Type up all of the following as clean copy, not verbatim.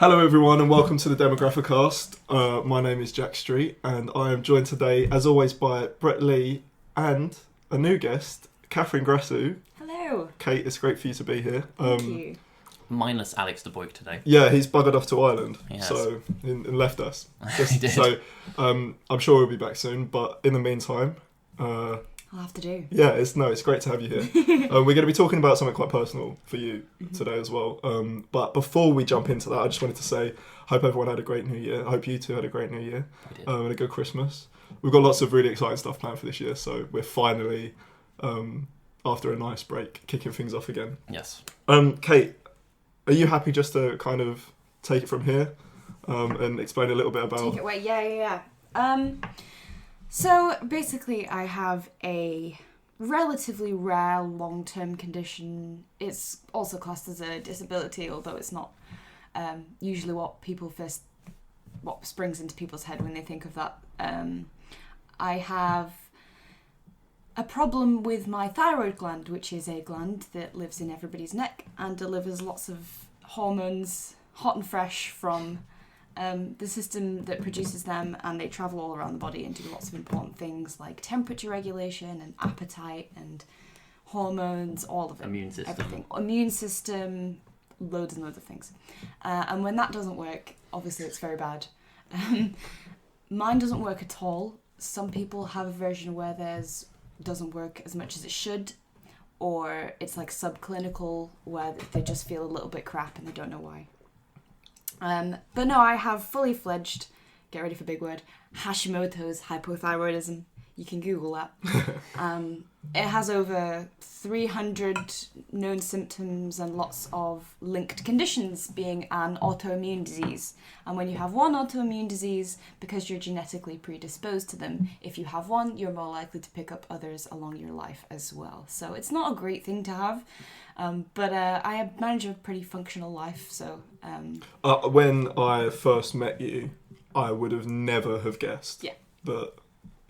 Hello everyone and welcome to the Demographicast. My name is Jack Street and I am joined today as always by Brett Lee and a new guest, Kathryn Grassu. Hello. Kate, it's great for you to be here. Thank you. Minus Alex de Boyk today. Yeah, he's buggered off to Ireland, Yes. so and left us. He did. So I'm sure he'll be back soon, but in the meantime, I'll have to do. yeah, it's great to have you here. We're going to be talking about something quite personal for you today as well. But before we jump into that, I just wanted to say, hope everyone had a great New Year. I hope you two had a great New Year We did. and a good Christmas. We've got lots of really exciting stuff planned for this year, so we're finally, after a nice break, kicking things off again. Yes. Kate, are you happy just to kind of take it from here and explain a little bit about... Take it away. Yeah. So basically, I have a relatively rare long-term condition. It's also classed as a disability, although it's not usually what springs into people's head when they think of that. I have a problem with my thyroid gland, which is a gland that lives in everybody's neck and delivers lots of hormones, hot and fresh, from the system that produces them, and they travel all around the body and do lots of important things like temperature regulation and appetite and hormones, all of it. Everything. Immune system, loads and loads of things. And when that doesn't work, obviously it's very bad. Mine doesn't work at all. Some people have a version where theirs doesn't work as much as it should, or it's like subclinical where they just feel a little bit crap and they don't know why. But no, I have fully fledged, get ready for big word, Hashimoto's hypothyroidism. You can Google that. It has over 300 known symptoms and lots of linked conditions, being an autoimmune disease. And when you have one autoimmune disease, because you're genetically predisposed to them, if you have one, you're more likely to pick up others along your life as well. So it's not a great thing to have, but I manage a pretty functional life. So when I first met you, I would have never have guessed that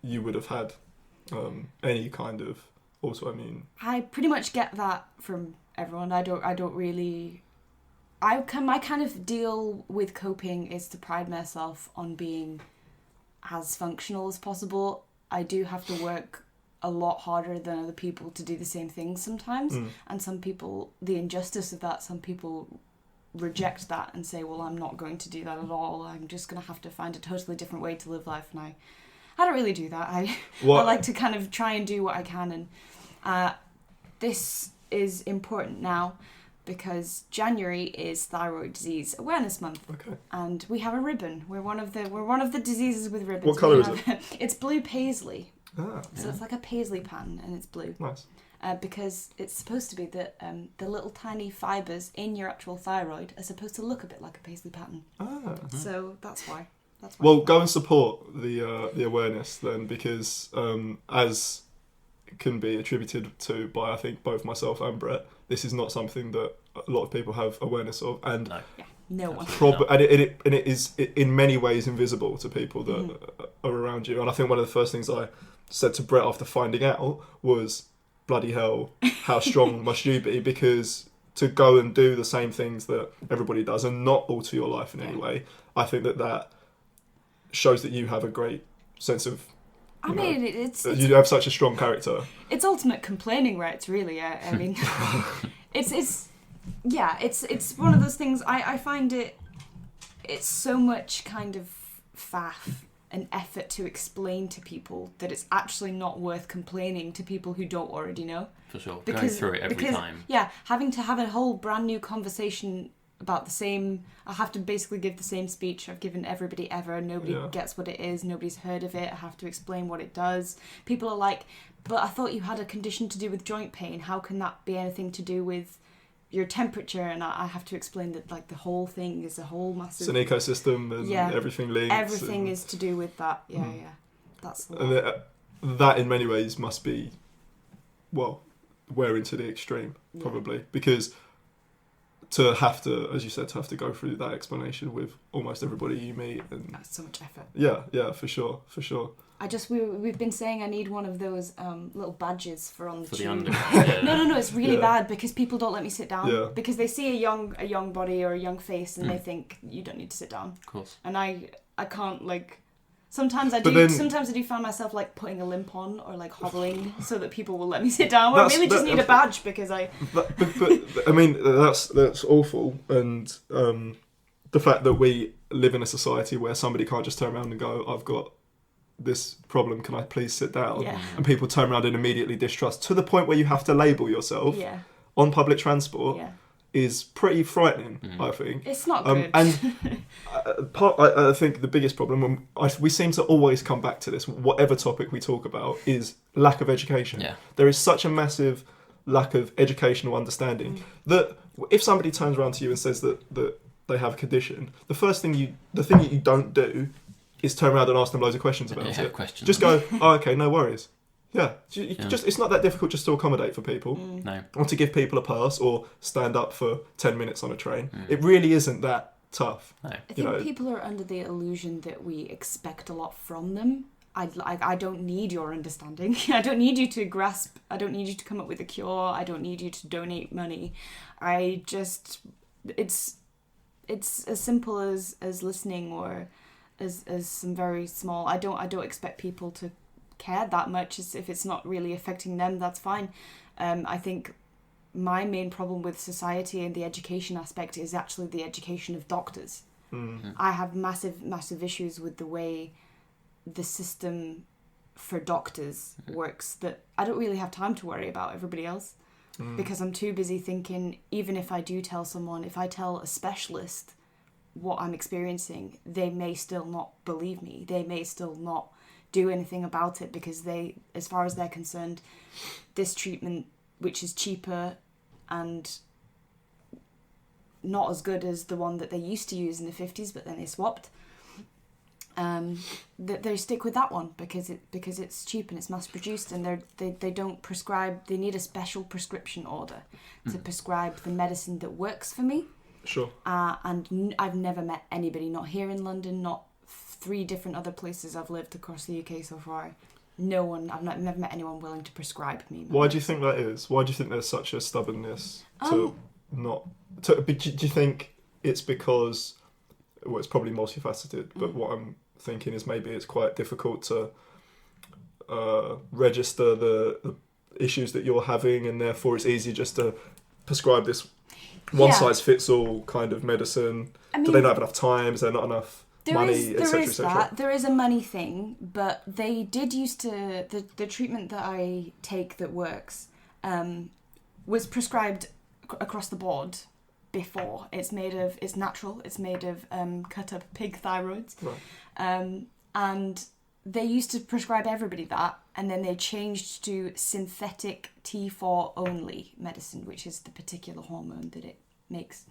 you would have had any kind of autoimmune. I pretty much get that from everyone. I don't really. My kind of deal with coping is to pride myself on being as functional as possible. I do have to work a lot harder than other people to do the same things sometimes, and some people, the injustice of that, some people reject that and say, well, I'm not going to do that at all. I'm just going to have to find a totally different way to live life, and I don't really do that. I like to kind of try and do what I can, and this is important now because January is Thyroid Disease Awareness Month, and we have a ribbon. We're one of the diseases with ribbons. What colour is it? It's blue paisley. So yeah. it's like a paisley pattern, and it's blue. Nice. Because it's supposed to be that the little tiny fibres in your actual thyroid are supposed to look a bit like a paisley pattern. So that's why. Well, go and support the awareness then, because as can be attributed to by, I think, both myself and Brett, this is not something that a lot of people have awareness of, and no one. And it is in many ways invisible to people that are around you. And I think one of the first things I said to Brett after finding out was, bloody hell, how strong must you be? Because to go and do the same things that everybody does and not alter your life in any way, I think that shows that you have a great sense of... you have such a strong character. It's ultimate complaining rights, really. I mean, it's one of those things. I find it's so much kind of faff and effort to explain to people that it's actually not worth complaining to people who don't already know. For sure. Going through it every time. Yeah, having to have a whole brand new conversation about the same... I have to basically give the same speech I've given everybody ever. Nobody gets what it is. Nobody's heard of it. I have to explain what it does. People are like, but I thought you had a condition to do with joint pain. How can that be anything to do with your temperature? And I have to explain that, like, the whole thing is a whole massive... It's an ecosystem and everything links. Everything is to do with that. Yeah. That's the and that in many ways must be, well, wearing to the extreme, probably. Because to have to, as you said, to have to go through that explanation with almost everybody you meet. And that's so much effort. Yeah, for sure. We've been saying I need one of those little badges for on the tube. The underground. Yeah. No, it's really bad because people don't let me sit down. Yeah. Because they see a young body or a young face and they think you don't need to sit down. Of course. And I can't like. Sometimes I do find myself like putting a limp on or like hobbling so that people will let me sit down. Or I really just need a badge because I. But I mean that's awful, and the fact that we live in a society where somebody can't just turn around and go, "I've got this problem, can I please sit down?" Yeah. And people turn around and immediately distrust to the point where you have to label yourself on public transport. Yeah. Is pretty frightening, I think. It's not good. And I think the biggest problem, we seem to always come back to this, whatever topic we talk about, is lack of education. Yeah. There is such a massive lack of educational understanding that if somebody turns around to you and says that they have a condition, the thing that you don't do is turn around and ask them loads of questions about it. Questions. Just go, oh, okay, no worries. Yeah, it's not that difficult just to accommodate for people. No. Or to give people a pass or stand up for 10 minutes on a train. It really isn't that tough. No. I think people are under the illusion that we expect a lot from them. I don't need your understanding. I don't need you to grasp. I don't need you to come up with a cure. I don't need you to donate money. It's as simple as listening or as some very small. I don't expect people to care that much. If it's not really affecting them, that's fine. I think my main problem with society and the education aspect is actually the education of doctors. I have massive issues with the way the system for doctors works, that I don't really have time to worry about everybody else because I'm too busy thinking, even if I do tell someone, if I tell a specialist what I'm experiencing, they may still not believe me. They may still not do anything about it because they, as far as they're concerned, this treatment, which is cheaper and not as good as the one that they used to use in the 50s, but then they swapped, they stick with that one because it's cheap and it's mass produced, and they don't prescribe. They need a special prescription order to prescribe the medicine that works for me. Sure. And I've never met anybody, not here in London, not 3 different other places I've lived across the UK so far. No one, never met anyone willing to prescribe me. Why do you think that is? Why do you think there's such a stubbornness to not? Do you think it's because, well, it's probably multifaceted, but what I'm thinking is maybe it's quite difficult to register the issues that you're having, and therefore it's easy just to prescribe this one-size-fits-all kind of medicine. I mean, do they not have enough time? Is there not enough money, etc.? There is a money thing, but they did used to the treatment that I take that works was prescribed across the board before. It's natural. It's made of cut up pig thyroids, right. And they used to prescribe everybody that, and then they changed to synthetic T4 only medicine, which is the particular hormone that it makes,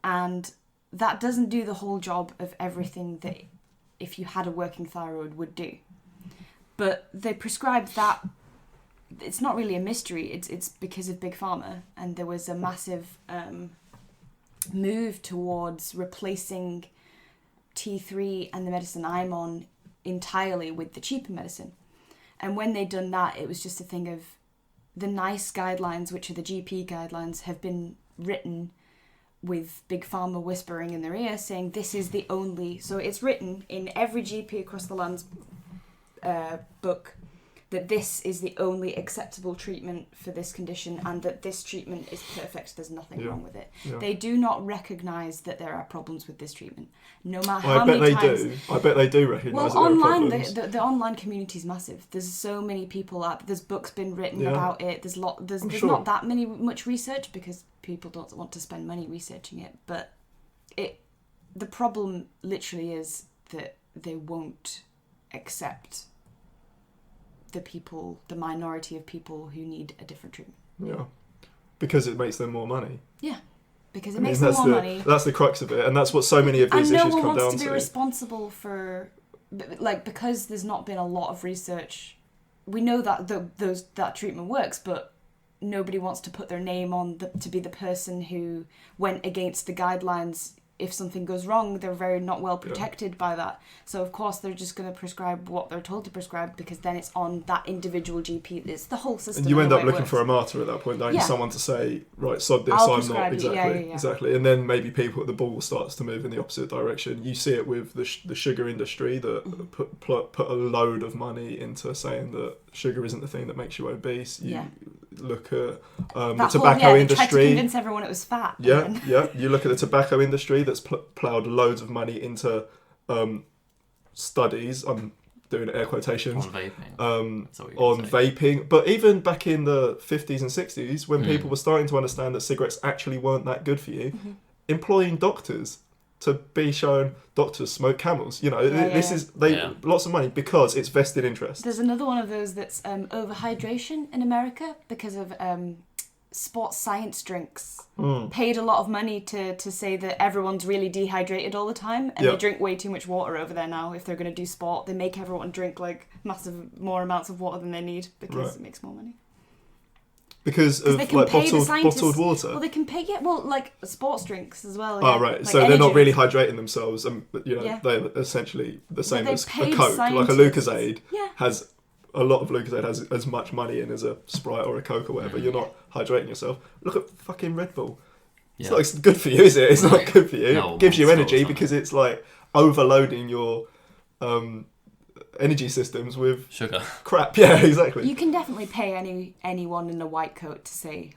and that doesn't do the whole job of everything that if you had a working thyroid would do. But they prescribed that. It's not really a mystery. It's because of Big Pharma, and there was a massive move towards replacing T3 and the medicine I'm on entirely with the cheaper medicine. And when they'd done that, it was just a thing of the NICE guidelines, which are the GP guidelines, have been written with Big Pharma whispering in their ear saying this is the only... So it's written in every GP across the land's book that this is the only acceptable treatment for this condition, and that this treatment is perfect. There's nothing wrong with it. Yeah. They do not recognise that there are problems with this treatment, no matter how many times. I bet they do recognise that online, there are problems. The online community is massive. There's so many people out. There's books been written about it. There's not that much research because people don't want to spend money researching it. But the problem literally is that they won't accept the minority of people who need a different treatment. Yeah, because it makes them more money. Yeah, because it makes them more money. That's the crux of it, and that's what so many of these issues come down to. And no one wants to be responsible for, because there's not been a lot of research. We know that that treatment works, but nobody wants to put their name on to be the person who went against the guidelines. If something goes wrong, they're very not well protected by that. So of course they're just going to prescribe what they're told to prescribe, because then it's on that individual GP. It's the whole system. And you end up looking for a martyr at that point, don't you? Someone to say, right, sod this, I'm not. Exactly. And then maybe the ball starts to move in the opposite direction. You see it with the sugar industry that put a load of money into saying that sugar isn't the thing that makes you obese. You look at the tobacco industry. They tried to convince everyone it was fat. You look at the tobacco industry that's ploughed loads of money into studies. I'm doing air quotations. On vaping. But even back in the 50s and 60s, when people were starting to understand that cigarettes actually weren't that good for you, employing doctors to be shown, doctors smoke Camels. Lots of money because it's vested interest. There's another one of those that's overhydration in America because of sports science drinks. Paid a lot of money to say that everyone's really dehydrated all the time, and they drink way too much water over there now. If they're going to do sport, they make everyone drink like more amounts of water than they need because it makes more money. Because of like bottled water. Well, they can pay like sports drinks as well. Oh right, like so they're not really hydrating themselves, and they're essentially the same as a Coke. Like a Lucozade has a lot of Lucozade has as much money in as a Sprite or a Coke or whatever. You're not hydrating yourself. Look at fucking Red Bull. It's not good for you, is it? It's not good for you. No, it gives you energy because it's like overloading your energy systems with sugar. Crap. Yeah, exactly. You can definitely pay anyone in a white coat to say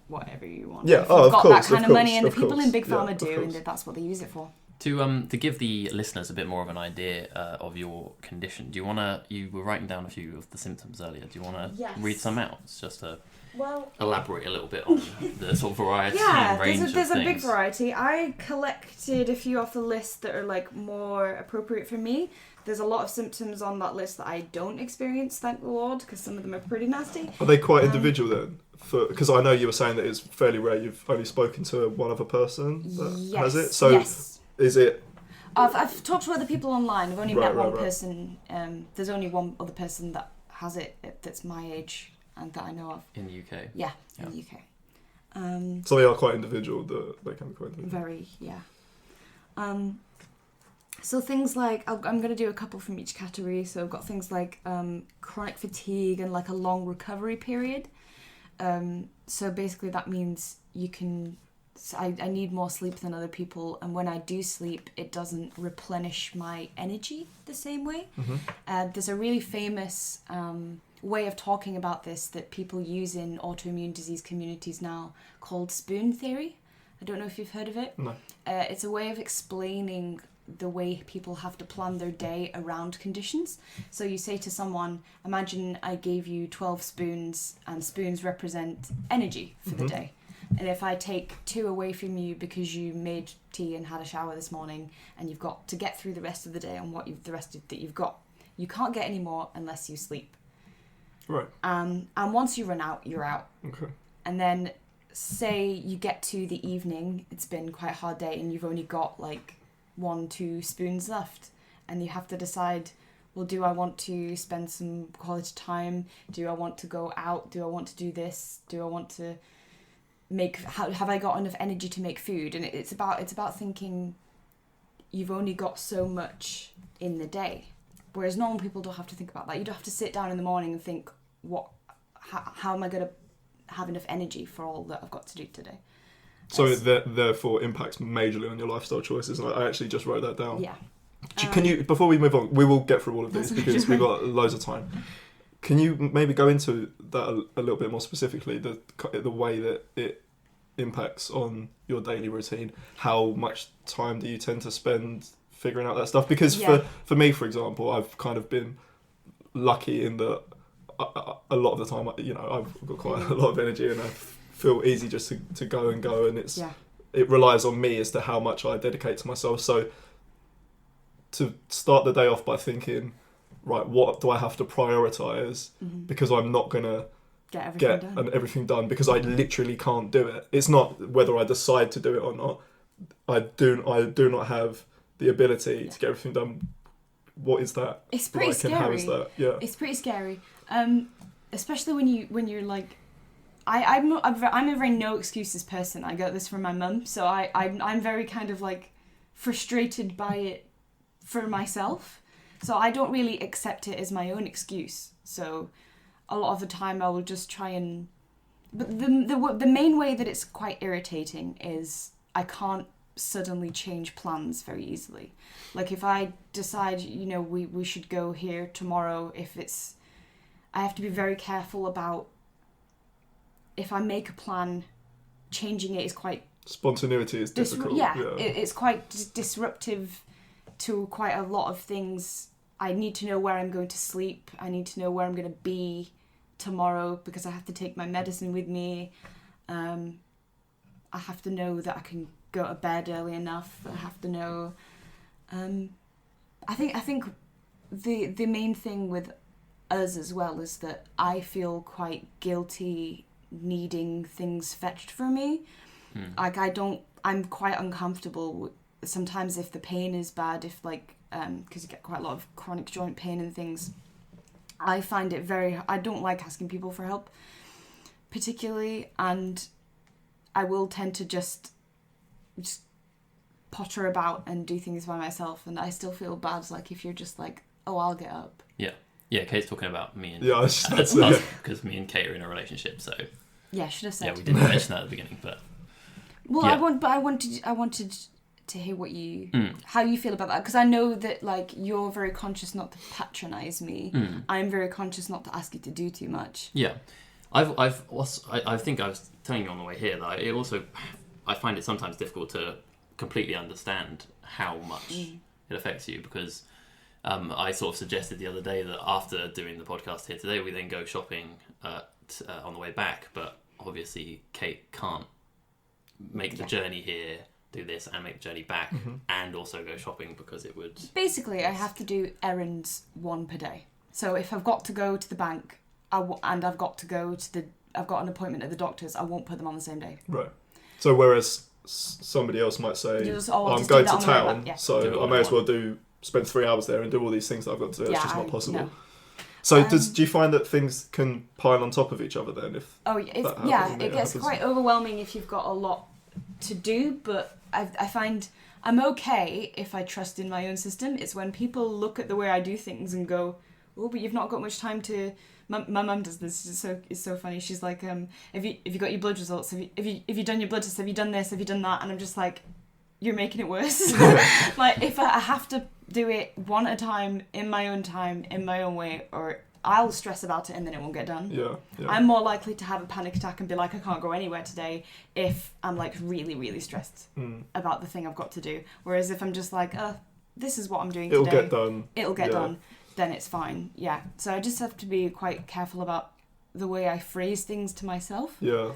whatever you want. Yeah, if you've got course, that kind of money, and the course. people in Big Pharma do, and that's what they use it for. To give the listeners a bit more of an idea of your condition, you were writing down a few of the symptoms earlier. Do you want to read some out? It's just to elaborate a little bit on the sort of variety and range of things. There's a big variety. I collected a few off the list that are like more appropriate for me. There's a lot of symptoms on that list that I don't experience, thank the Lord, because some of them are pretty nasty. Are they quite individual then? Because I know you were saying that it's fairly rare. You've only spoken to one other person that has it. So is it? I've talked to other people online. I've only met one person. There's only one other person that has it that's my age and that I know of. In the UK? Yeah, in the UK. So they are quite individual. They can be quite individual. Very, yeah. So things like, I'm going to do a couple from each category. So I've got things like chronic fatigue and like a long recovery period. So basically that means I need more sleep than other people, and when I do sleep, it doesn't replenish my energy the same way. There's a really famous way of talking about this that people use in autoimmune disease communities now called spoon theory. I don't know if you've heard of it. No. It's a way of explaining the way people have to plan their day around conditions. So you say to someone, imagine I gave you 12 spoons, and spoons represent energy for the day. And if I take 2 away from you because you made tea and had a shower this morning, and you've got to get through the rest of the day on the rest that you've got, you can't get any more unless you sleep. Right. And once you run out, you're out. Okay. And then say you get to the evening, it's been quite a hard day, and you've only got like 1-2 spoons left, and you have to decide, well, do I want to spend some quality time? Do I want to go out? Do I want to do this? Do I want to have I got enough energy to make food? And it's about thinking you've only got so much in the day, whereas normal people don't have to think about that. You don't have to sit down in the morning and think, how am I going to have enough energy for all that I've got to do today? So it therefore impacts majorly on your lifestyle choices, and I actually just wrote that down. Yeah. Can you, before we move on, we will get through all of these because we've got loads of time. Can you maybe go into that a little bit more specifically, the way that it impacts on your daily routine? How much time do you tend to spend figuring out that stuff? Because for me, for example, I've kind of been lucky in that a lot of the time, I've got quite a lot of energy and I feel easy just to go, and it relies on me as to how much I dedicate to myself. So to start the day off by thinking, right, what do I have to prioritise because I'm not going to get everything done because I literally can't do it. It's not whether I decide to do it or not. I do not have the ability to get everything done. What is that? It's pretty scary. How is that? Yeah. It's pretty scary. Especially when you're like, I'm a very no excuses person. I got this from my mum, so I'm very kind of like frustrated by it for myself. So I don't really accept it as my own excuse. So a lot of the time I will just try and... But the main way that it's quite irritating is I can't suddenly change plans very easily. Like if I decide, we should go here tomorrow, I have to be very careful about if I make a plan, changing it is quite... Spontaneity is difficult. It's quite disruptive to quite a lot of things. I need to know where I'm going to sleep. I need to know where I'm going to be tomorrow because I have to take my medicine with me. I have to know that I can go to bed early enough. I have to know... I think the main thing with us as well is that I feel quite guilty needing things fetched for me. Like I'm quite uncomfortable sometimes if the pain is bad, if like because you get quite a lot of chronic joint pain and things. I find it I don't like asking people for help particularly, and I will tend to just potter about and do things by myself, and I still feel bad like if you're just like, oh, I'll get up. Yeah, Kate's talking about me and because me and Kate are in a relationship, so yeah, should have said. Yeah, we didn't mention that at the beginning, but I wanted to hear what how you feel about that, because I know that like you're very conscious not to patronize me. I'm very conscious not to ask you to do too much. Yeah, I think I was telling you on the way here that I find it sometimes difficult to completely understand how much it affects you, because I sort of suggested the other day that after doing the podcast here today, we then go shopping on the way back, but obviously Kate can't make the journey here, do this and make the journey back, and also go shopping because it would... Basically, I have to do errands one per day. So if I've got to go to the bank and I've got an appointment at the doctor's, I won't put them on the same day. Right. So whereas somebody else might say, I'm going to town, so I may as well spend 3 hours there and do all these things that I've got to do. It's just not possible. No. So do you find that things can pile on top of each other then? It gets quite overwhelming if you've got a lot to do, but I find I'm okay if I trust in my own system. It's when people look at the way I do things and go, oh, but you've not got much time to... My mum does this. It's so funny. She's like, have you got your blood results? Have you done your blood tests? Have you done this? Have you done that? And I'm just like, you're making it worse. Like if I have to do it one at a time, in my own way, or I'll stress about it and then it won't get done. Yeah. I'm more likely to have a panic attack and be like, I can't go anywhere today if I'm like really, really stressed about the thing I've got to do. Whereas if I'm just like, this is what I'm doing today. It'll get done. Then it's fine. Yeah. So I just have to be quite careful about the way I phrase things to myself. Yeah.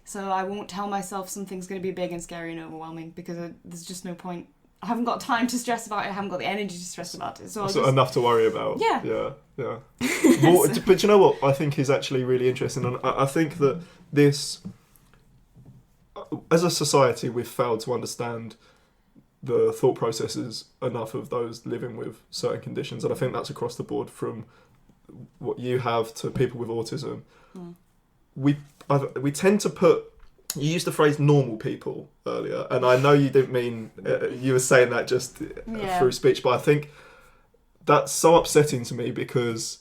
So I won't tell myself something's going to be big and scary and overwhelming, because there's just no point. I haven't got time to stress about it. I haven't got the energy to stress about it. So enough to worry about. Yeah. Well, but you know what I think is actually really interesting? And I think that this, as a society, we've failed to understand the thought processes enough of those living with certain conditions. And I think that's across the board, from what you have to people with autism. We tend to put... You used the phrase normal people earlier, and I know you didn't mean... you were saying that just through speech, but I think that's so upsetting to me, because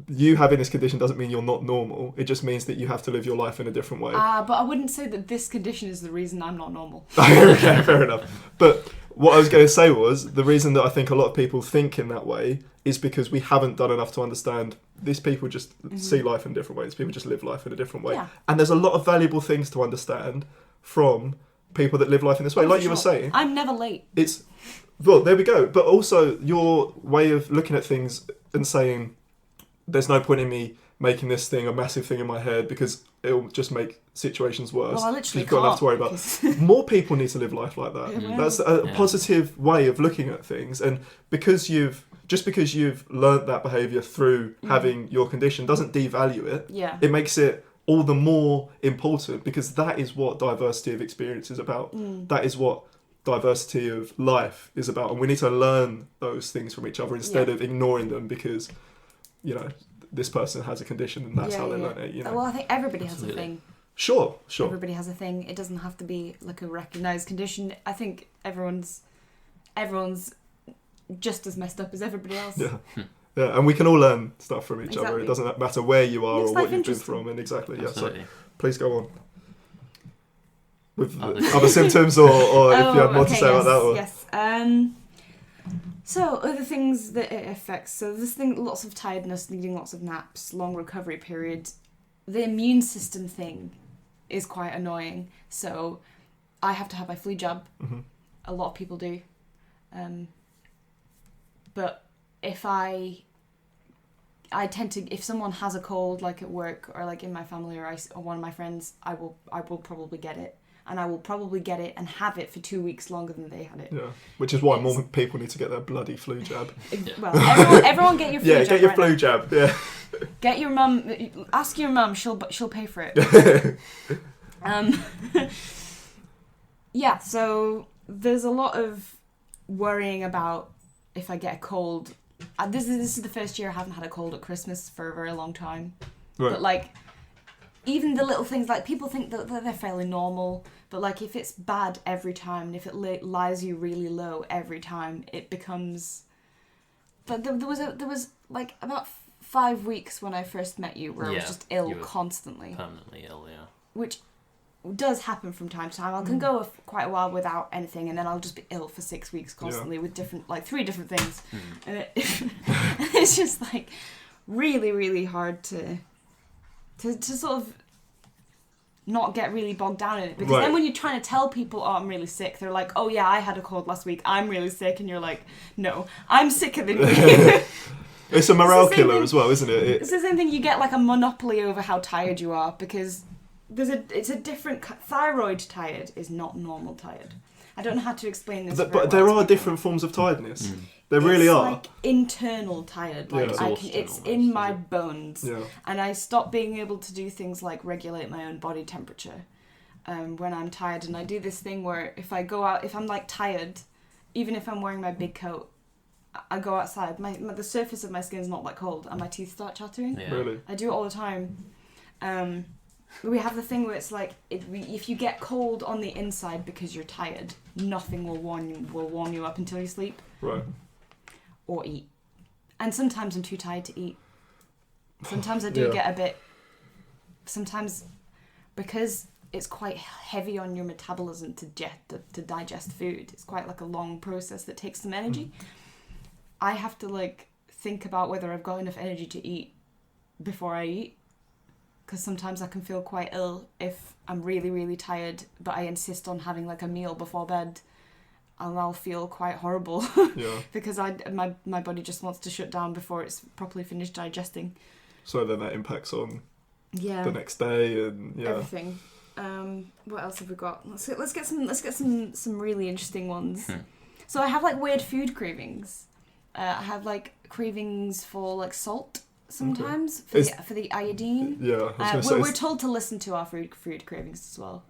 you having this condition doesn't mean you're not normal. It just means that you have to live your life in a different way. But I wouldn't say that this condition is the reason I'm not normal. Okay, fair enough. But what I was going to say was, the reason that I think a lot of people think in that way is because we haven't done enough to understand these people just see life in different ways. People just live life in a different way. Yeah. And there's a lot of valuable things to understand from people that live life in this way. Like you were saying. I'm never late. Well, there we go. But also your way of looking at things and saying, there's no point in me making this thing a massive thing in my head because it'll just make situations worse. Well, I literally you've got enough to worry about. More people need to live life like that. Yeah. That's a positive way of looking at things. And because you've learnt that behaviour through having your condition doesn't devalue it. Yeah. It makes it all the more important, because that is what diversity of experience is about. That is what diversity of life is about. And we need to learn those things from each other instead of ignoring them because, this person has a condition and that's how they learn it. You know. Well, I think everybody has a thing. Sure. Everybody has a thing. It doesn't have to be like a recognised condition. I think everyone's just as messed up as everybody else. Yeah. Yeah, and we can all learn stuff from each other. Exactly. It doesn't matter where you are or what you've been from. And Absolutely. So please go on. With other symptoms or if you have more to say about that. Or... Yes. So other things that it affects. So this thing, lots of tiredness, needing lots of naps, long recovery periods. The immune system thing is quite annoying. So I have to have my flu jab. Mm-hmm. A lot of people do. But if I tend to, if someone has a cold, like at work or like in my family or one of my friends, I will probably get it. And I will probably get it and have it for 2 weeks longer than they had it. Yeah, which is why more people need to get their bloody flu jab. Well, everyone get your flu jab. Yeah, get your flu jab. Yeah. Get your mum. Ask your mum. She'll pay for it. Yeah. So there's a lot of worrying about if I get a cold. This is the first year I haven't had a cold at Christmas for a very long time. Right. But like, even the little things, like people think that they're fairly normal, but like if it's bad every time and if it lies you really low every time, it becomes. But there was like about 5 weeks when I first met you where I was just ill constantly. Permanently ill, yeah. Which does happen from time to time. I can go quite a while without anything, and then I'll just be ill for 6 weeks constantly with different, like 3 different things. And it's just like really, really hard to sort of not get really bogged down in it. Because then when you're trying to tell people, oh, I'm really sick, they're like, oh yeah, I had a cold last week, I'm really sick. And you're like, no, I'm sicker than you. It's a morale killer as well, isn't it? It's the same thing. You get like a monopoly over how tired you are because it's a different... Thyroid tired is not normal tired. I don't know how to explain this. But there are different forms of tiredness. There really are. It's like internal tired. Like it's in my bones. Yeah. And I stop being able to do things like regulate my own body temperature when I'm tired. And I do this thing where if I go out, if I'm like tired, even if I'm wearing my big coat, I go outside. The surface of my skin is not that cold, and my teeth start chattering. Yeah. Really? I do it all the time. We have the thing where it's like if you get cold on the inside because you're tired, nothing will warm you up until you sleep. Right. Or eat. And sometimes I'm too tired to eat. Sometimes I do get a bit. Sometimes because it's quite heavy on your metabolism to digest food. It's quite like a long process that takes some energy. I have to like think about whether I've got enough energy to eat before I eat. Because sometimes I can feel quite ill if I'm really, really tired, but I insist on having like a meal before bed, and I'll feel quite horrible because my body just wants to shut down before it's properly finished digesting. So then that impacts on the next day and everything. What else have we got? Let's get some really interesting ones. So I have like weird food cravings. I have like cravings for like salt. Sometimes for the iodine. Yeah, we're told to listen to our food cravings as well,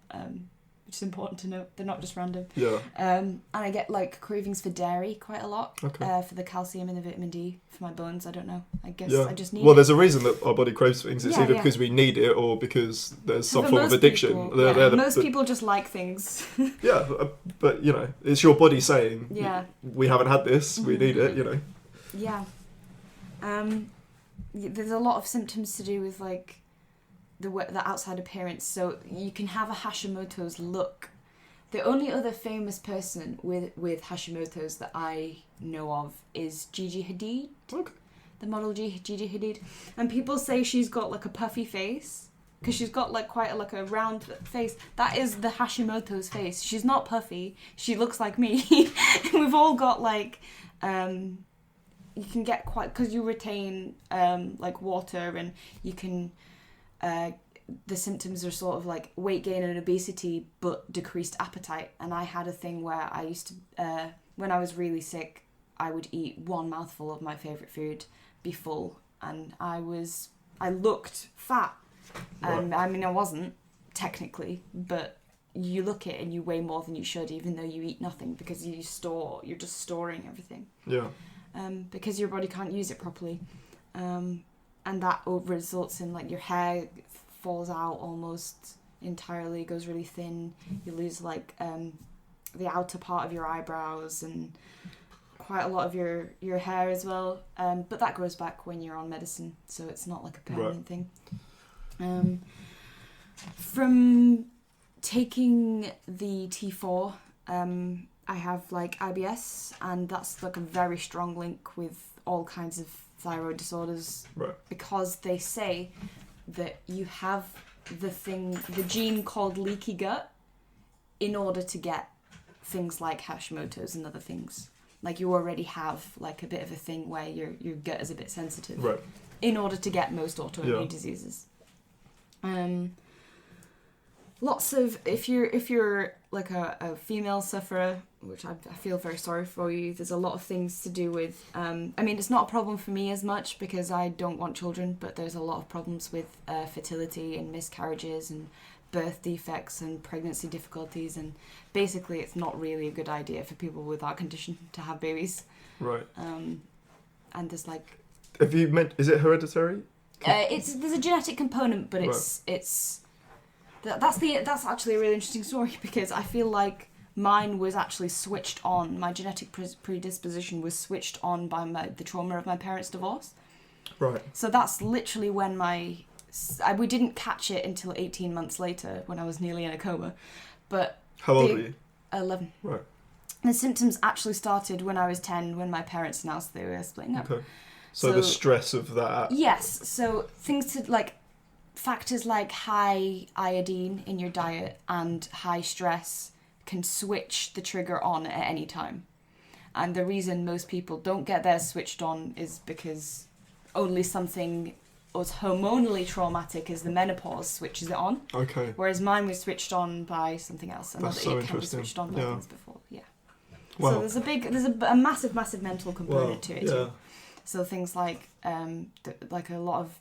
which is important to note. They're not just random. Yeah. And I get like cravings for dairy quite a lot. Okay. For the calcium and the vitamin D for my bones. I don't know. I guess I just need. Well, it. There's a reason that our body craves things. It's either because we need it or because there's some form of addiction. Most people just like things. Yeah, but it's your body saying, we haven't had this. We need it. Yeah. There's a lot of symptoms to do with like the outside appearance. So you can have a Hashimoto's look. The only other famous person with Hashimoto's that I know of is Gigi Hadid. Okay. The model Gigi Hadid. And people say she's got like a puffy face because she's got like quite a round face. That is the Hashimoto's face. She's not puffy. She looks like me. We've all got like... you can get quite, because you retain like water, and you can the symptoms are sort of like weight gain and obesity but decreased appetite. And I had a thing where I used to when I was really sick, I would eat one mouthful of my favourite food, be full, and I looked fat. Right. I mean, I wasn't technically, but you look it and you weigh more than you should, even though you eat nothing, because you're just storing everything. Yeah. Because your body can't use it properly. and that results in like your hair falls out almost entirely, goes really thin. You lose like the outer part of your eyebrows and quite a lot of your hair as well. But that grows back when you're on medicine, so it's not like a permanent thing. From taking the T4, I have like IBS, and that's like a very strong link with all kinds of thyroid disorders, because they say that you have the gene called leaky gut in order to get things like Hashimoto's and other things. Like you already have like a bit of a thing where your gut is a bit sensitive, in order to get most autoimmune diseases. Lots of if you're like a female sufferer, which I feel very sorry for you, there's a lot of things to do with I mean, it's not a problem for me as much because I don't want children, but there's a lot of problems with fertility and miscarriages and birth defects and pregnancy difficulties, and basically it's not really a good idea for people with that condition to have babies. And there's like, have you meant, is it hereditary? There's a genetic component, but that's actually a really interesting story, because I feel like mine was actually switched on. My genetic predisposition was switched on by the trauma of my parents' divorce. So that's literally when we didn't catch it until 18 months later, when I was nearly in a coma. But how old were you? 11. The symptoms actually started when I was 10, when my parents announced they were splitting up. So the stress of that. Yes. So things to like. Factors like high iodine in your diet and high stress can switch the trigger on at any time. And the reason most people don't get theirs switched on is because only something as hormonally traumatic as the menopause switches it on. Whereas mine was switched on by something else. That's so interesting. Can be switched on by things before. Wow. So there's a massive mental component to it too. So things like like a lot of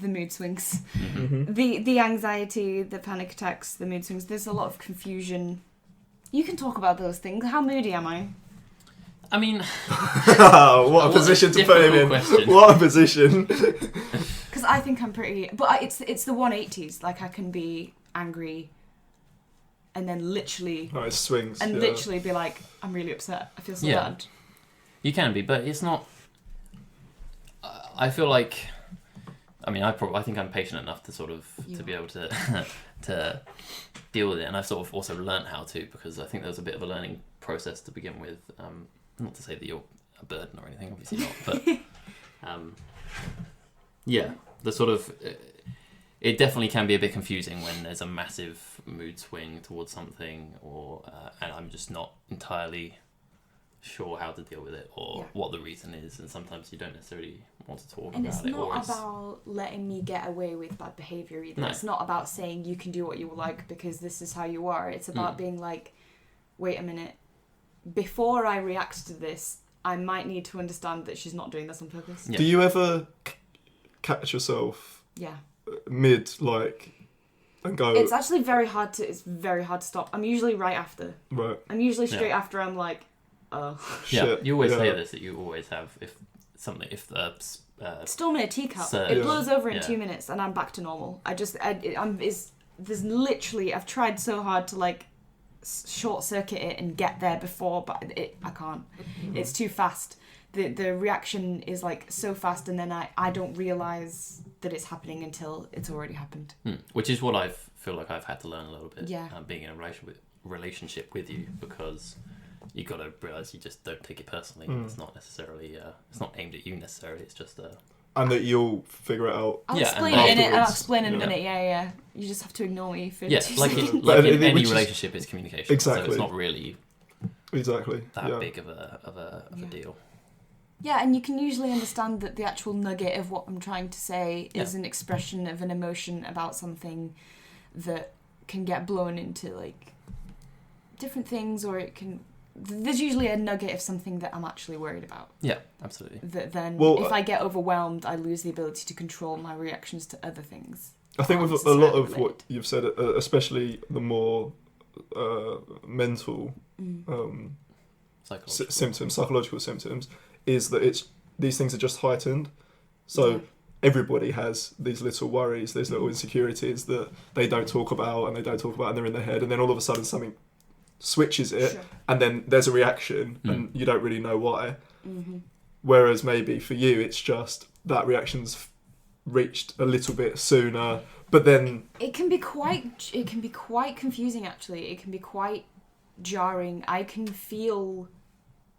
the mood swings, the anxiety, the panic attacks, the mood swings. There's a lot of confusion. You can talk about those things. How moody am I? I mean, what a position to put him in. Question. What a position. Because I think I'm pretty, but it's the 180s. Like I can be angry, and then literally, it swings, and literally be like, I'm really upset. I feel so bad. You can be, but it's not. I feel like. I mean, I think I'm patient enough to sort of to be able to to deal with it, and I've sort of also learnt how to, because I think there was a bit of a learning process to begin with. Not to say that you're a burden or anything, obviously not, but the sort of it definitely can be a bit confusing when there's a massive mood swing towards something, or and I'm just not entirely sure how to deal with it or what the reason is, and sometimes you don't necessarily want to talk and about it. And it's not about letting me get away with bad behaviour either. No. It's not about saying you can do what you like because this is how you are. It's about being like, wait a minute, before I react to this, I might need to understand that she's not doing this on purpose. Do you ever catch yourself mid and go? It's actually very hard to stop. I'm usually right after. I'm usually straight after. I'm like, oh shit. You always say this, that you always have if storm in a teacup, it blows over in 2 minutes and I'm back to normal. There's literally, I've tried so hard to like short circuit it and get there before, but I can't. It's too fast. The reaction is like so fast, and then I don't realise that it's happening until it's already happened. Which is what I feel like I've had to learn a little bit. Being in a relationship with you, because you got to realise you just don't take it personally. It's not necessarily it's not aimed at you necessarily. It's just and that you'll figure it out. I'll explain it in a minute. Yeah. You just have to ignore me for 2 seconds. In any relationship, it's communication. Exactly. So it's not really that big of a deal. Yeah, and you can usually understand that the actual nugget of what I'm trying to say is an expression of an emotion about something that can get blown into like different things, or it can. There's usually a nugget of something that I'm actually worried about. Yeah, absolutely. That then, if I get overwhelmed, I lose the ability to control my reactions to other things. I think with a lot of what you've said, especially the more mental psychological symptoms, is that these things are just heightened. So everybody has these little worries, these little insecurities that they don't talk about and they're in their head, and then all of a sudden something switches it, Sure. and then there's a reaction and you don't really know why. Whereas maybe for you it's just that reaction's reached a little bit sooner, but then it can be quite confusing, actually. It can be quite jarring. I can feel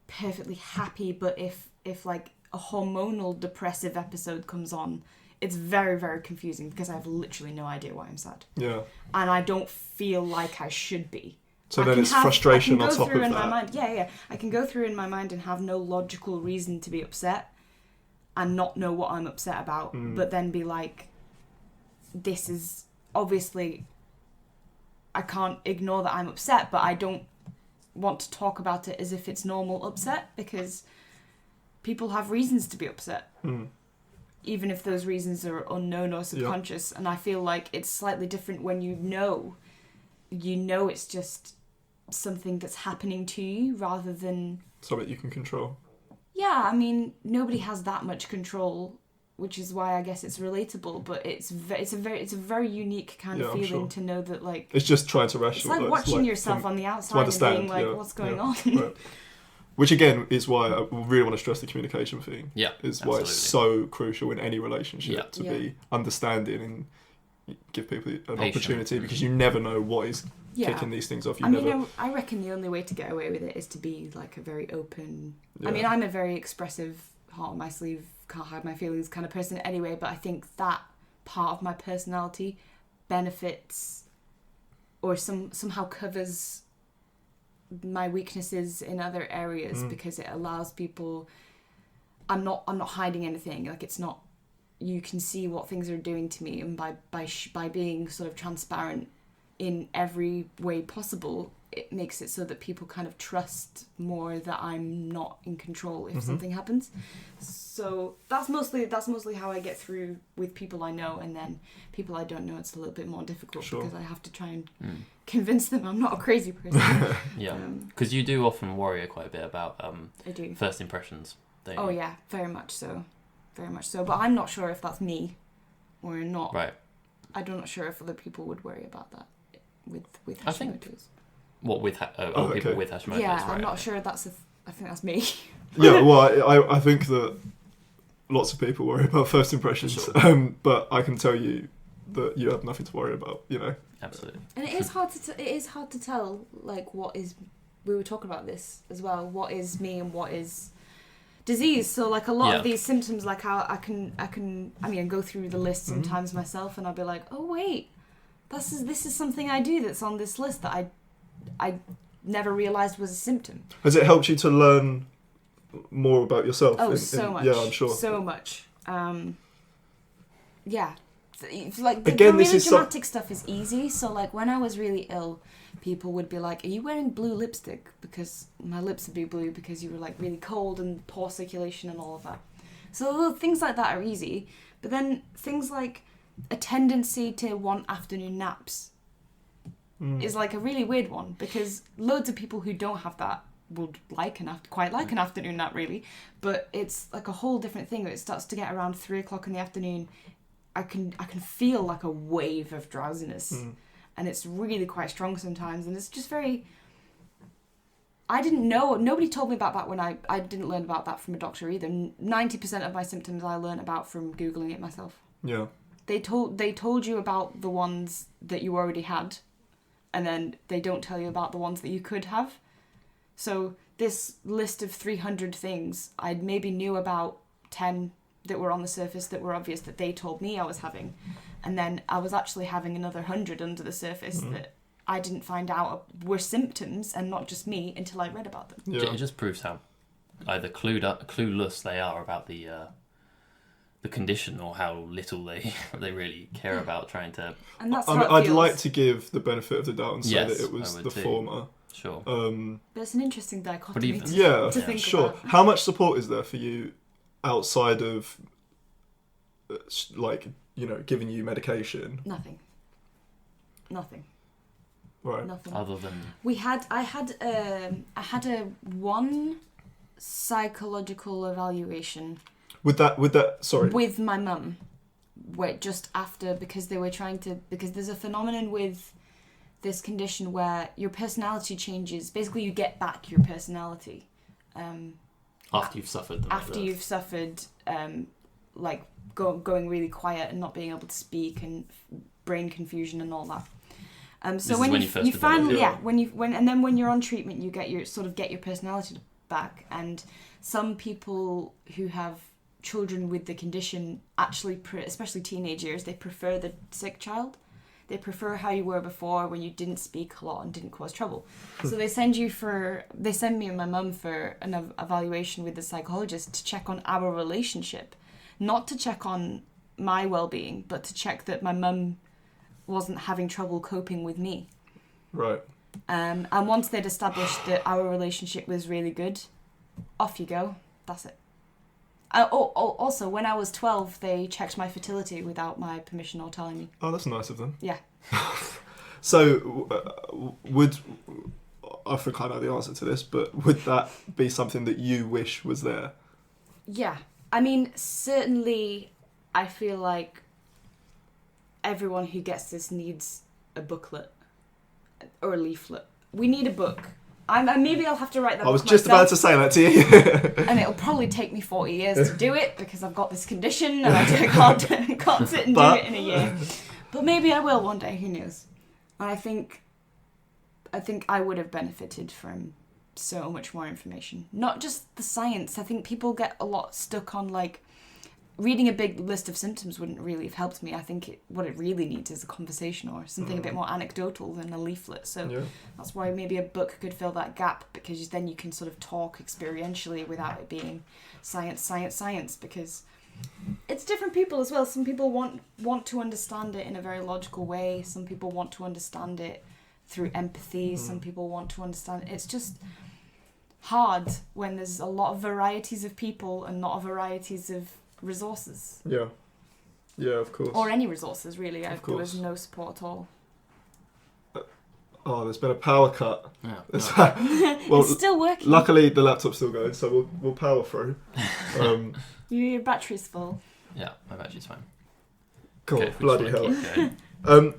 perfectly happy, but if like a hormonal depressive episode comes on, it's very, very confusing because I have literally no idea why I'm sad. Yeah. And I don't feel like I should be. So then it's frustration on top of that. My mind, I can go through in my mind and have no logical reason to be upset and not know what I'm upset about, but then be like, this is obviously, I can't ignore that I'm upset, but I don't want to talk about it as if it's normal upset, because people have reasons to be upset. Even if those reasons are unknown or subconscious. And I feel like it's slightly different when you know it's just something that's happening to you rather than something you can control. Yeah, I mean, nobody has that much control, which is why I guess it's relatable, but it's a very unique kind of feeling to know that, like, it's just trying to rationalize. It's like watching yourself on the outside and being like, what's going on? Right. Which again is why I really want to stress the communication thing. Yeah, is why it's so crucial in any relationship to be understanding and give people an opportunity, because you never know what is kicking these things off. I reckon the only way to get away with it is to be like a very open. I mean, I'm a very expressive, heart on my sleeve, can't hide my feelings kind of person anyway. But I think that part of my personality benefits or somehow covers my weaknesses in other areas, because it allows people. I'm not hiding anything. Like, it's not. You can see what things are doing to me, and by being sort of transparent in every way possible, it makes it so that people kind of trust more that I'm not in control if something happens. So that's mostly how I get through with people I know, and then people I don't know, it's a little bit more difficult because I have to try and convince them I'm not a crazy person. Yeah, because you do often worry quite a bit about I do. first impressions. Oh yeah, very much so. But I'm not sure if that's me or not. Right. I'm not sure if other people would worry about that with Hashimoto's. I think. What, with people with Hashimoto's? Yeah, right, I'm not sure I think that's me. Yeah, well, I think that lots of people worry about first impressions, sure. But I can tell you that you have nothing to worry about. Absolutely. And it is hard to tell, like, what is. We were talking about this as well. What is me and what is disease? So, like, a lot of these symptoms, like, how I go through the list sometimes myself, and I'll be like, oh wait, this is something I do that's on this list that I never realised was a symptom. Has it helped you to learn more about yourself? Oh, so much. Yeah, I'm sure. So much. Yeah. Like, the Again, really dramatic stuff is easy. So, like, when I was really ill, people would be like, are you wearing blue lipstick? Because my lips would be blue because you were, like, really cold and poor circulation and all of that. So things like that are easy. But then things like a tendency to want afternoon naps is, like, a really weird one, because loads of people who don't have that would quite like an afternoon nap, really. But it's, like, a whole different thing. It starts to get around 3 o'clock in the afternoon. I can feel, like, a wave of drowsiness. And it's really quite strong sometimes. And it's just very... I didn't know... Nobody told me about that when I didn't learn about that from a doctor either. 90% of my symptoms I learned about from Googling it myself. Yeah. They told you about the ones that you already had. And then they don't tell you about the ones that you could have. So this list of 300 things, I maybe knew about 10 that were on the surface that were obvious that they told me I was having. And then I was actually having another 100 under the surface that I didn't find out were symptoms and not just me until I read about them. Yeah. It just proves how either clueless they are about the condition, or how little they really care about trying to... And that's how I'd like to give the benefit of the doubt and say that it was the too. Former. Sure. But it's an interesting dichotomy to think sure. about. How much support is there for you outside of, like, giving you medication? Nothing. Right. Nothing. Other than... I had a one psychological evaluation. With that, sorry. With my mum. just after, because there's a phenomenon with this condition where your personality changes. Basically, you get back your personality. After you've suffered. You've suffered, going really quiet and not being able to speak and brain confusion and all that. So when you finally, when you're on treatment, you get your personality back. And some people who have children with the condition actually, especially teenage years, they prefer the sick child. They prefer how you were before, when you didn't speak a lot and didn't cause trouble. So they send me and my mum for an evaluation with the psychologist to check on our relationship, not to check on my well-being, but to check that my mum wasn't having trouble coping with me. Right. And once they'd established that our relationship was really good, off you go. That's it. Also, when I was 12, they checked my fertility without my permission or telling me. Oh, that's nice of them. Yeah. So, I think I know the answer to this, but would that be something that you wish was there? Yeah. I mean, certainly, I feel like everyone who gets this needs a booklet or a leaflet. We need a book. Maybe I'll have to write that book I was just myself, about to say that to you. and it'll probably take me 40 years to do it because I've got this condition and I can't sit and do it in a year. But maybe I will one day, who knows. And I think I would have benefited from so much more information. Not just the science. I think people get a lot stuck on, like, reading a big list of symptoms wouldn't really have helped me. I think what it really needs is a conversation or something a bit more anecdotal than a leaflet. So that's why maybe a book could fill that gap, because then you can sort of talk experientially without it being science, because it's different people as well. Some people want to understand it in a very logical way. Some people want to understand it through empathy. Some people want to understand it. It's just hard when there's a lot of varieties of people and not varieties of resources. Yeah, of course. Or any resources, really. There was no support at all. There's been a power cut. Yeah. Well, it's still working. Luckily, the laptop's still going, so we'll power through. Your battery's full. Yeah, my battery's fine. Cool, Okay, bloody hell.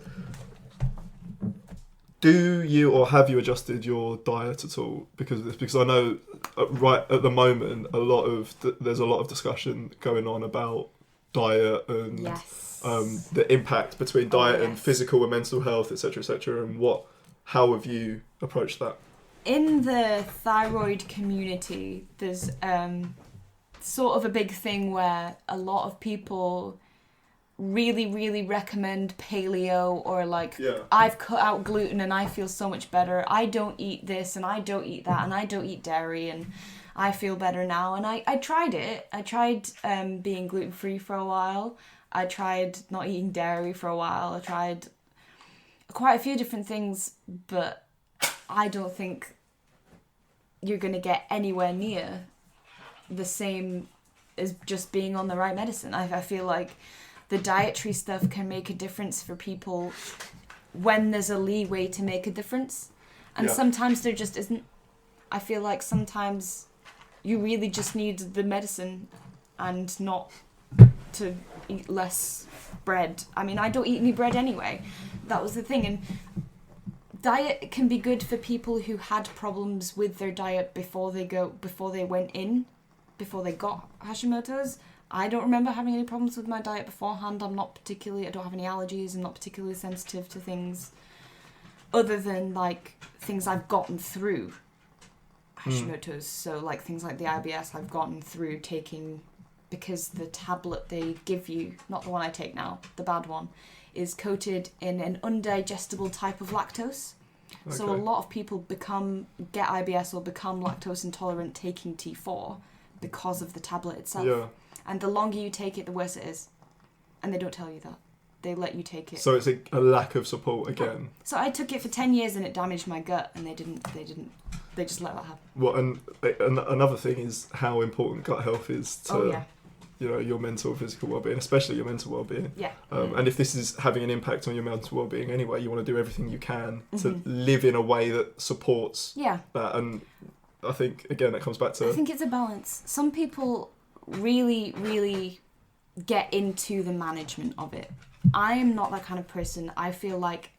Do you or have you adjusted your diet at all because of this? Because I know right at the moment there's a lot of discussion going on about diet and the impact between diet and physical and mental health, etc., and how have you approached that? In the thyroid community, there's sort of a big thing where a lot of people really, really recommend paleo, or I've cut out gluten and I feel so much better. I don't eat this and I don't eat that and I don't eat dairy and I feel better now. And I tried it. I tried being gluten-free for a while. I tried not eating dairy for a while. I tried quite a few different things, but I don't think you're going to get anywhere near the same as just being on the right medicine. I feel like the dietary stuff can make a difference for people when there's a leeway to make a difference. And sometimes there just isn't. I feel like sometimes you really just need the medicine and not to eat less bread. I mean, I don't eat any bread anyway. That was the thing. And diet can be good for people who had problems with their diet before they got Hashimoto's. I don't remember having any problems with my diet beforehand. I don't have any allergies. I'm not particularly sensitive to things other than things I've gotten through Hashimoto's. So things like the IBS I've gotten through taking, because the tablet they give you, not the one I take now, the bad one, is coated in an undigestible type of lactose. Okay. So a lot of people get IBS or become lactose intolerant taking T4 because of the tablet itself. Yeah. And the longer you take it, the worse it is. And they don't tell you that. They let you take it. So it's a lack of support again. So I took it for 10 years and it damaged my gut, and they just let that happen. Well, and another thing is how important gut health is to your mental and physical well-being, especially your mental well-being. Yeah. And if this is having an impact on your mental well-being anyway, you want to do everything you can to live in a way that supports that. And I think, again, that comes back to... I think it's a balance. Some people really, really get into the management of it. I am not that kind of person. I feel like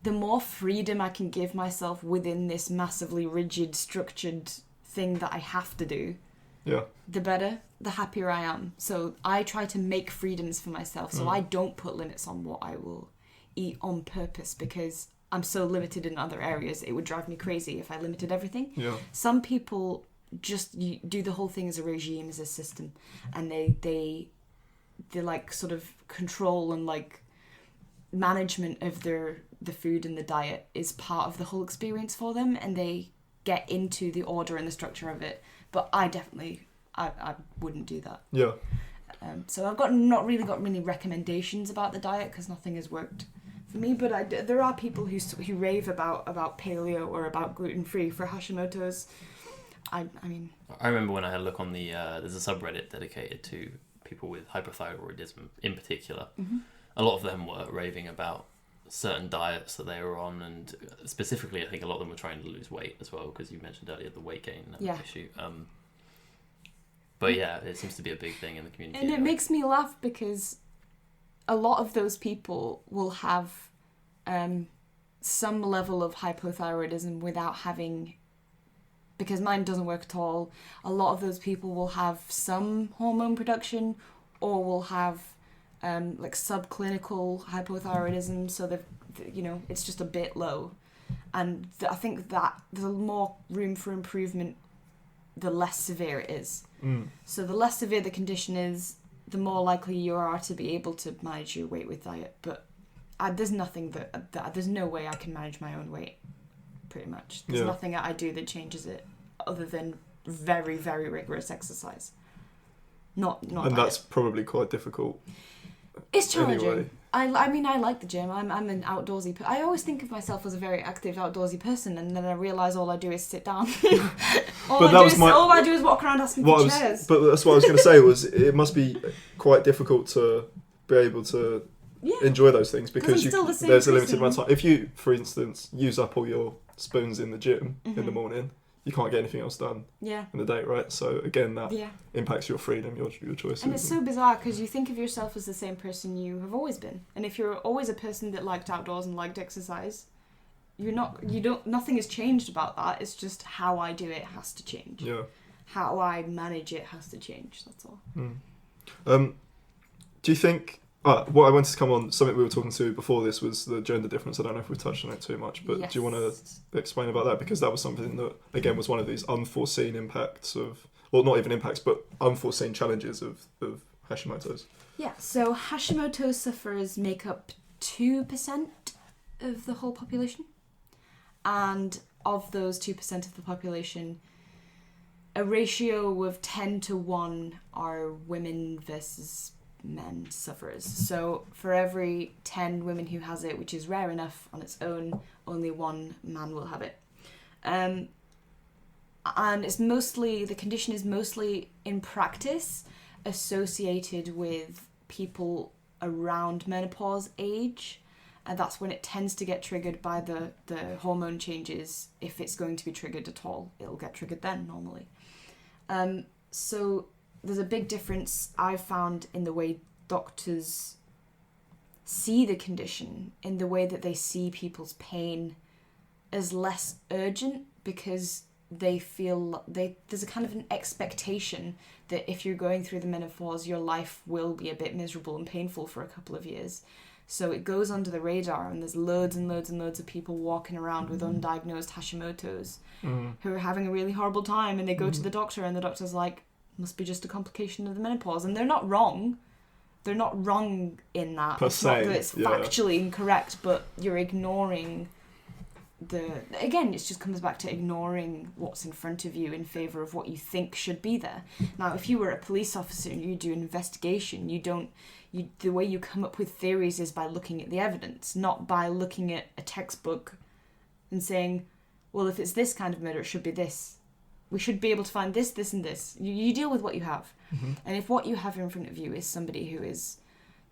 the more freedom I can give myself within this massively rigid, structured thing that I have to do, the better, the happier I am. So I try to make freedoms for myself. So I don't put limits on what I will eat on purpose, because I'm so limited in other areas. It would drive me crazy if I limited everything. Yeah. Some people just do the whole thing as a regime, as a system, and they like sort of control and like management of the food and the diet is part of the whole experience for them, and they get into the order and the structure of it. But I definitely I wouldn't do that. Yeah. So I've not really got many recommendations about the diet, because nothing has worked for me. But there are people who rave about paleo or about gluten-free for Hashimoto's. I mean, I remember when I had a look on the there's a subreddit dedicated to people with hypothyroidism in particular. Mm-hmm. A lot of them were raving about certain diets that they were on, and specifically I think a lot of them were trying to lose weight as well, because you mentioned earlier the weight gain issue. But yeah, it seems to be a big thing in the community. And it makes me laugh, because a lot of those people will have some level of hypothyroidism without having, because mine doesn't work at all. A lot of those people will have some hormone production, or will have like subclinical hypothyroidism, so it's just a bit low. And I think that the more room for improvement, the less severe it is. So the less severe the condition is, the more likely you are to be able to manage your weight with diet. But there's nothing there's no way I can manage my own weight, pretty much. There's nothing I do that changes it, other than very, very rigorous exercise. Not and diet. That's probably quite difficult. It's challenging. Anyway. I mean, I like the gym. I'm an outdoorsy. I always think of myself as a very active outdoorsy person, and then I realise all I do is sit down. all I do is walk around asking for chairs. But that's what I was going to say. Was it must be quite difficult to be able to enjoy those things, because there's a limited amount of time. If you, for instance, use up all your spoons in the gym in the morning, you can't get anything else done in the day, right? So again, that impacts your freedom, your choices. And it's so bizarre, because you think of yourself as the same person you have always been. And if you're always a person that liked outdoors and liked exercise, nothing has changed about that. It's just how I do it has to change. Yeah. How I manage it has to change, that's all. Do you think... what I wanted to come on, something we were talking to before this was the gender difference. I don't know if we've touched on it too much, but do you want to explain about that? Because that was something that, again, was one of these unforeseen impacts of, well, not even impacts, but unforeseen challenges of Hashimoto's. Yeah, so Hashimoto sufferers make up 2% of the whole population. And of those 2% of the population, a ratio of 10 to 1 are women versus men sufferers. So for every 10 women who has it, which is rare enough on its own, only 1 man will have it. And the condition is mostly in practice associated with people around menopause age, and that's when it tends to get triggered by the hormone changes. If it's going to be triggered at all, it'll get triggered then normally. So there's a big difference I've found in the way doctors see the condition, in the way that they see people's pain as less urgent, because they feel there's a kind of an expectation that if you're going through the menopause, your life will be a bit miserable and painful for a couple of years. So it goes under the radar, and there's loads and loads and loads of people walking around with undiagnosed Hashimoto's who are having a really horrible time, and they go to the doctor, and the doctor's like, must be just a complication of the menopause. And they're not wrong. They're not wrong in that. It's not that it's factually incorrect, but you're ignoring again, it just comes back to ignoring what's in front of you in favour of what you think should be there. Now, if you were a police officer and you do an investigation, the way you come up with theories is by looking at the evidence, not by looking at a textbook and saying, well, if it's this kind of murder, it should be this. We should be able to find this, this, and this. You deal with what you have. And if what you have in front of you is somebody who is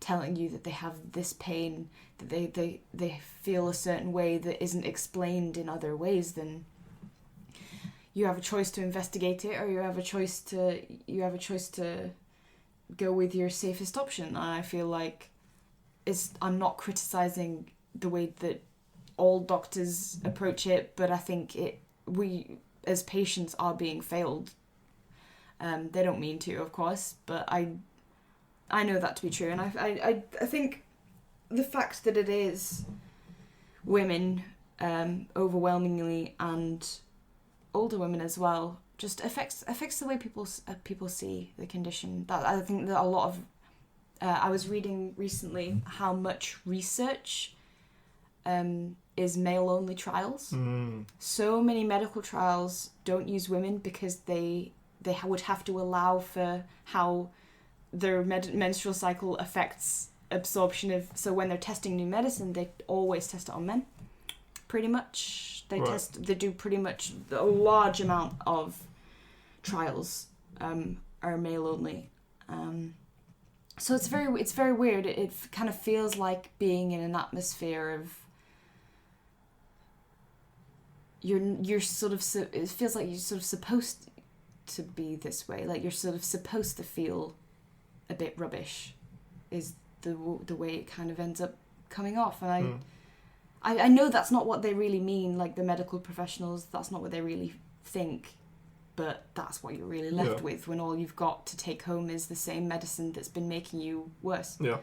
telling you that they have this pain, that they feel a certain way that isn't explained in other ways, then you have a choice to investigate it, or you have a choice to go with your safest option. And I feel like I'm not criticizing the way that all doctors approach it, but I think we as patients are being failed. They don't mean to, of course, but I know that to be true, and I think the fact that it is women overwhelmingly, and older women as well, just affects the way people see the condition. That I think that a lot of I was reading recently how much research is male-only trials. So many medical trials don't use women because they would have to allow for how their menstrual cycle affects absorption of. So when they're testing new medicine, they always test it on men. Pretty much, they do pretty much a large amount of trials are male only. So it's very weird. It kind of feels like being in an atmosphere of you're sort of it feels like you're sort of supposed to be this way. Like you're sort of supposed to feel a bit rubbish, is the way it kind of ends up coming off. And I know that's not what they really mean. Like the medical professionals, that's not what they really think. But that's what you're really left with when all you've got to take home is the same medicine that's been making you worse. Yeah,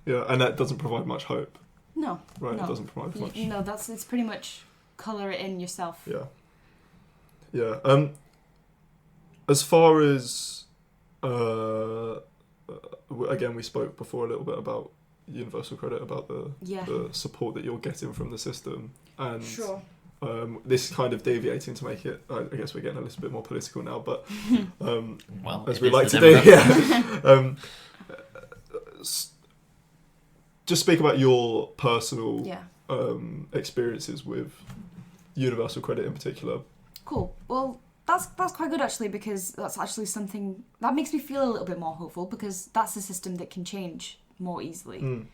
and that doesn't provide much hope. No. Right, no. It doesn't provide much. No, it's pretty much colour it in yourself. Yeah. As far as again, we spoke before a little bit about universal credit, about the support that you're getting from the system, and sure. This kind of deviating to make it, I guess we're getting a little bit more political now, but well, as we like to do, just speak about your personal experiences with universal credit in particular. Cool. Well, that's quite good actually, because that's actually something that makes me feel a little bit more hopeful, because that's a system that can change more easily.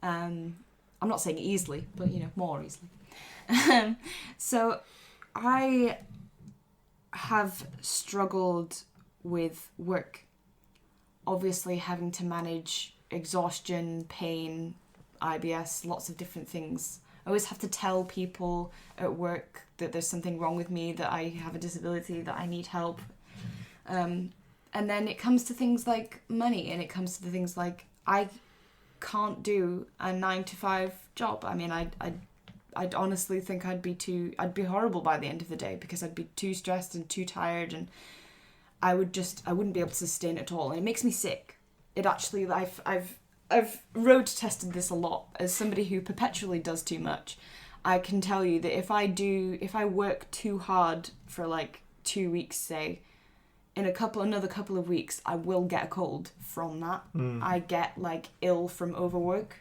I'm not saying easily, but more easily. So I have struggled with work, obviously having to manage exhaustion, pain, IBS, lots of different things. I always have to tell people at work that there's something wrong with me, that I have a disability, that I need help. And then it comes to things like money, and it comes to the things like I can't do a 9-to-5 job. I mean, I'd honestly think I'd be horrible by the end of the day, because I'd be too stressed and too tired, and I wouldn't be able to sustain it at all, and it makes me sick. It actually, I've road tested this a lot as somebody who perpetually does too much. I can tell you that if I work too hard for like 2 weeks, say, in another couple of weeks, I will get a cold from that. I get like ill from overwork.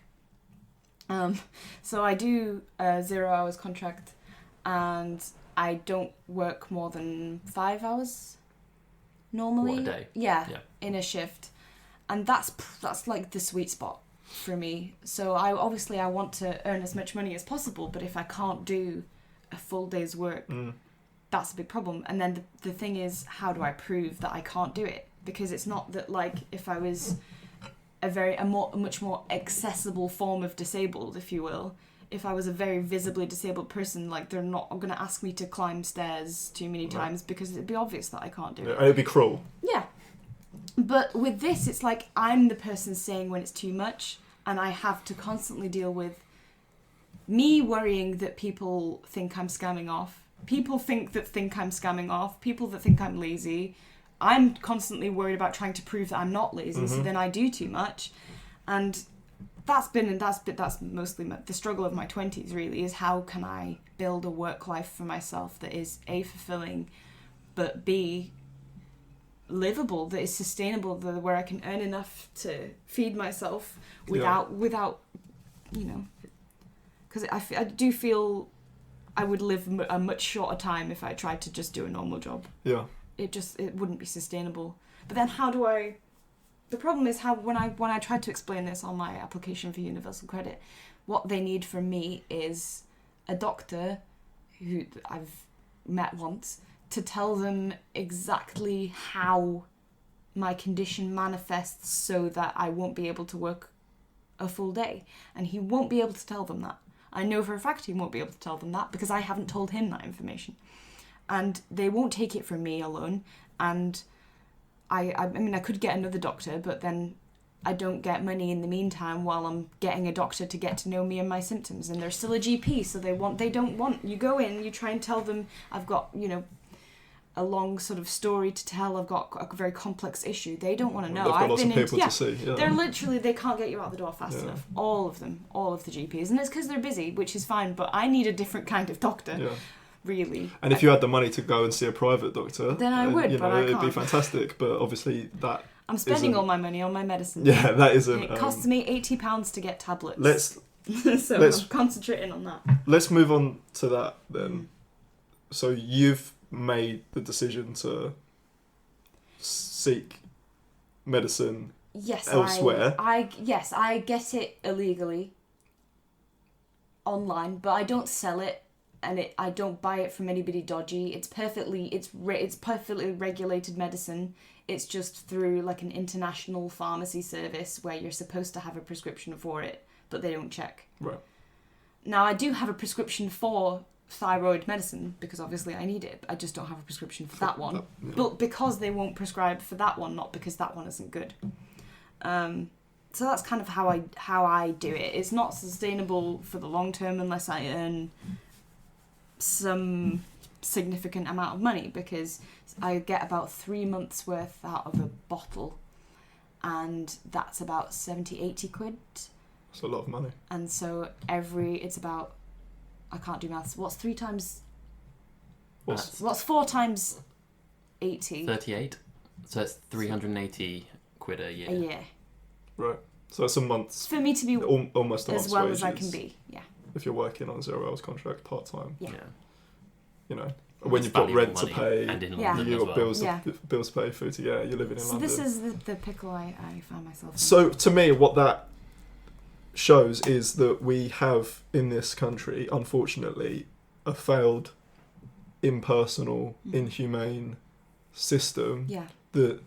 So I do a 0 hours contract, and I don't work more than 5 hours normally. What, a day? Yeah, in a shift. And that's like the sweet spot for me. So I want to earn as much money as possible, but if I can't do a full day's work, that's a big problem. And then the thing is, how do I prove that I can't do it? Because it's not that, like, if I was a much more accessible form of disabled, if you will, if I was a very visibly disabled person, like, they're not going to ask me to climb stairs too many times, because it'd be obvious that I can't do it. And it'd be cruel. Yeah. But with this, it's like I'm the person saying when it's too much, and I have to constantly deal with me worrying that people think I'm scamming off. People think I'm scamming off. People that think I'm lazy. I'm constantly worried about trying to prove that I'm not lazy, so then I do too much. And that's mostly the struggle of my 20s, really, is how can I build a work life for myself that is A, fulfilling, but B, livable, that is sustainable, where I can earn enough to feed myself without because I do feel I would live a much shorter time if I tried to just do a normal job. It wouldn't be sustainable. But then the problem is how when I tried to explain this on my application for universal credit, what they need from me is a doctor who I've met once to tell them exactly how my condition manifests so that I won't be able to work a full day. And he won't be able to tell them that. I know for a fact he won't be able to tell them that because I haven't told him that information. And they won't take it from me alone. And I mean, I could get another doctor, but then I don't get money in the meantime while I'm getting a doctor to get to know me and my symptoms. And they're still a GP, so they don't want, you go in, you try and tell them I've got, a long sort of story to tell, I've got a very complex issue. They don't want to know. They've got lots of people to see. Yeah. They're literally, they can't get you out the door fast enough. All of them, all of the GPs. And it's because they're busy, which is fine, but I need a different kind of doctor. Yeah. Really. And if you had the money to go and see a private doctor, then I would, but I can't. It'd be fantastic. But obviously that I'm spending all my money on my medicine. Yeah, that isn't. It costs me £80 to get tablets. Let's I'm concentrating on that. Let's move on to that then. So you've made the decision to seek medicine elsewhere. I get it illegally online, but I don't sell it, and I don't buy it from anybody dodgy. It's perfectly regulated medicine. It's just through like an international pharmacy service where you're supposed to have a prescription for it, but they don't check. Right. Now I do have a prescription for thyroid medicine because obviously I need it. I just don't have a prescription for that one. Yeah. But because they won't prescribe for that one, not because that one isn't good. So that's kind of how I do it. It's not sustainable for the long term unless I earn some significant amount of money, because I get about 3 months worth out of a bottle, and that's about 70-80 quid. That's a lot of money. And so it's about, I can't do maths. What's 3 times? What's 4 times 80? 38. So it's 380 quid a year. A year. Right. So it's a month. For me to be almost a as well wages, as I can be. Yeah. If you're working on a 0 hours contract part time. Yeah. When you've got rent to pay, and in London you've got bills to pay, food to you're living in London. So this is the pickle I found myself in. So to me, what that shows is that we have in this country, unfortunately, a failed, impersonal, inhumane system that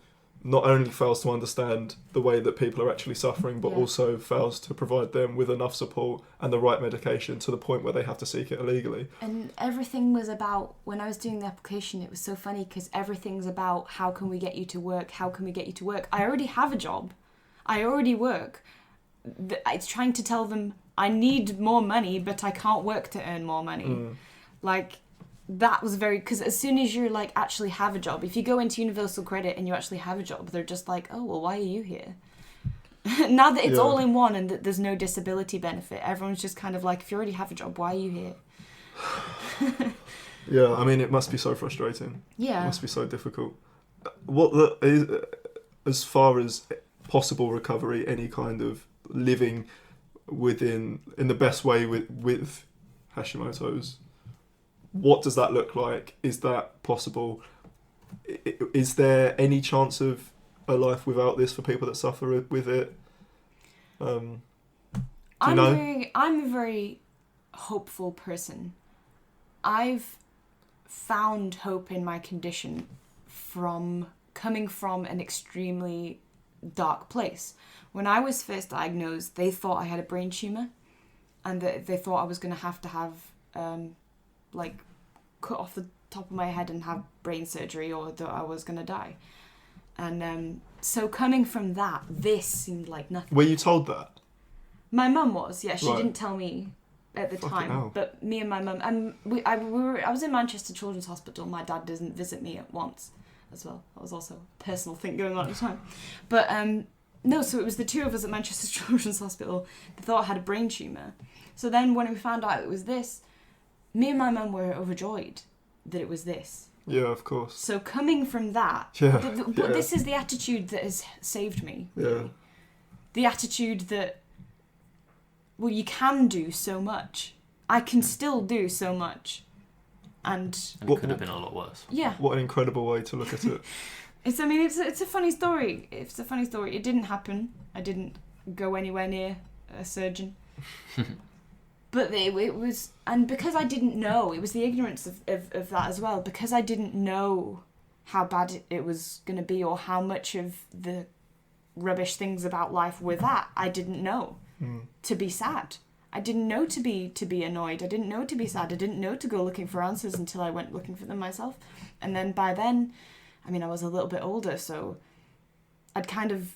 not only fails to understand the way that people are actually suffering, but also fails to provide them with enough support and the right medication to the point where they have to seek it illegally. And everything was about, when I was doing the application, it was so funny because everything's about how can we get you to work? How can we get you to work? I already have a job. I already work. It's trying to tell them I need more money, but I can't work to earn more money. That was because as soon as you're like actually have a job, if you go into Universal Credit and you actually have a job, they're just like, oh, well, why are you here? Now that it's all in one and that there's no disability benefit, everyone's just kind of like, if you already have a job, why are you here? Yeah, I mean, it must be so frustrating. Yeah. It must be so difficult. As far as possible recovery, any kind of living in the best way with Hashimoto's, what does that look like? Is that possible? Is there any chance of a life without this for people that suffer with it? I'm a very hopeful person. I've found hope in my condition coming from an extremely dark place. When I was first diagnosed, they thought I had a brain tumour, and they thought I was going to have cut off the top of my head and have brain surgery, or that I was going to die. And so coming from that, this seemed like nothing. Were you told that? My mum was, yeah. She Right. didn't tell me at the Fucking time, hell. but me and my mum, I was in Manchester Children's Hospital. My dad didn't visit me at once as well. That was also a personal thing going on at the time. But no, so it was the two of us at Manchester Children's Hospital. They thought I had a brain tumour. So then when we found out it was this, me and my mum were overjoyed that it was this. Yeah, of course. So coming from that, but this is the attitude that has saved me. Yeah. The attitude that, well, you can do so much. I can still do so much. And it could have been a lot worse. Yeah. What an incredible way to look at it. It's a funny story. It's a funny story. It didn't happen. I didn't go anywhere near a surgeon. But it was, and because I didn't know, it was the ignorance of that as well. Because I didn't know how bad it was going to be or how much of the rubbish things about life were that. I didn't know to be sad. I didn't know to be annoyed. I didn't know to be sad. I didn't know to go looking for answers until I went looking for them myself. And then by then, I mean, I was a little bit older, so I'd kind of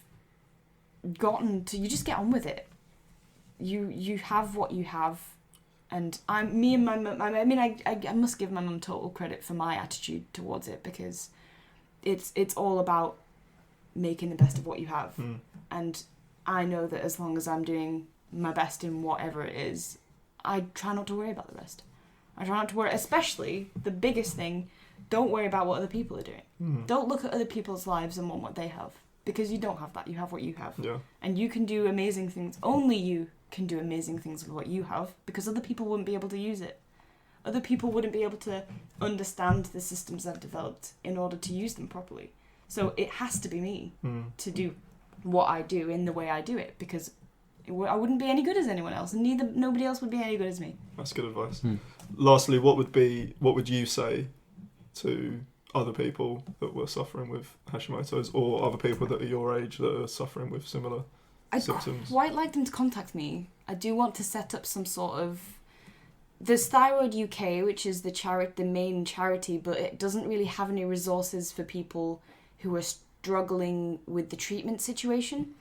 gotten to, you just get on with it. You have what you have. And I must give my mum total credit for my attitude towards it, because it's all about making the best of what you have. And I know that as long as I'm doing my best in whatever it is, I try not to worry about the rest. I try not to worry, especially the biggest thing, don't worry about what other people are doing. Don't look at other people's lives and want what they have, because you don't have that. You have what you have. Yeah. And you can do amazing things. Only you can do amazing things with what you have, because other people wouldn't be able to use it. Other people wouldn't be able to understand the systems I've developed in order to use them properly. So it has to be me to do what I do in the way I do it, because I wouldn't be any good as anyone else, and nobody else would be any good as me. That's good advice. Lastly, what would you say to other people that were suffering with Hashimoto's, or other people that are your age that are suffering with similar symptoms? I'd quite like them to contact me. I do want to set up some sort of... There's Thyroid UK, which is the main charity, but it doesn't really have any resources for people who are struggling with the treatment situation,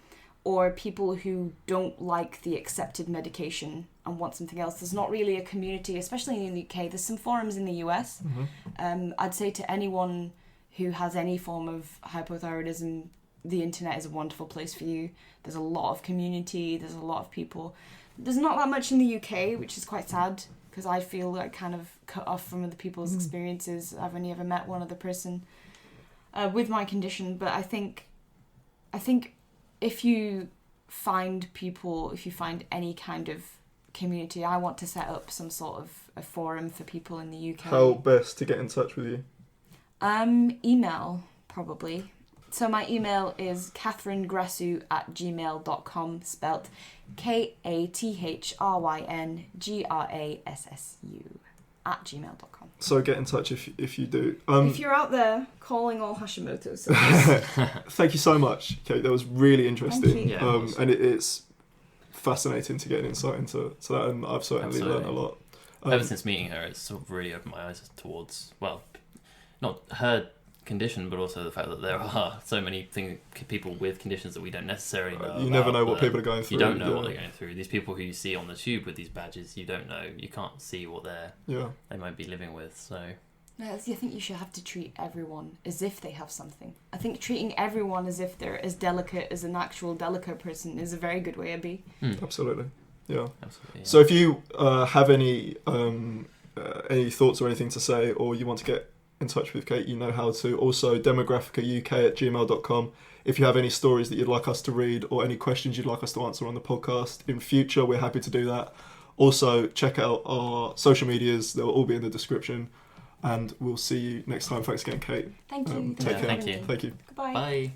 or people who don't like the accepted medication and want something else. There's not really a community, especially in the UK. There's some forums in the US. I'd say to anyone who has any form of hypothyroidism, the internet is a wonderful place for you. There's a lot of community. There's a lot of people. There's not that much in the UK, which is quite sad, because I feel like kind of cut off from other people's experiences. I've only ever met one other person with my condition, but I think if you find any kind of community, I want to set up some sort of a forum for people in the UK. How best to get in touch with you? Email, probably. So my email is kathryngrassu@gmail.com, spelt KATHRYNGRASSU @gmail.com. So get in touch if you do. If you're out there calling all Hashimoto's. Thank you so much, Kate. That was really interesting. Thank you. And it's fascinating to get an insight into that, and I've certainly learned a lot. Ever since meeting her, it's sort of really opened my eyes towards, well, not her condition, but also the fact that there are so many people with conditions that we don't necessarily know. You never know what people are going through. You don't know what they're going through. These people who you see on the tube with these badges, you don't know. You can't see what they might be living with. So I think you should have to treat everyone as if they have something. I think treating everyone as if they're as delicate as an actual delicate person is a very good way to be. Absolutely. Yeah. Absolutely. Yeah. So if you have any thoughts or anything to say, or you want to get in touch with Kate, you know how to. Also, Demographicast@gmail.com. If you have any stories that you'd like us to read, or any questions you'd like us to answer on the podcast in future, we're happy to do that. Also, check out our social medias. They'll all be in the description. And we'll see you next time. Thanks again, Kate. Thank you. Take care. Thank you. Thank you. Goodbye. Bye.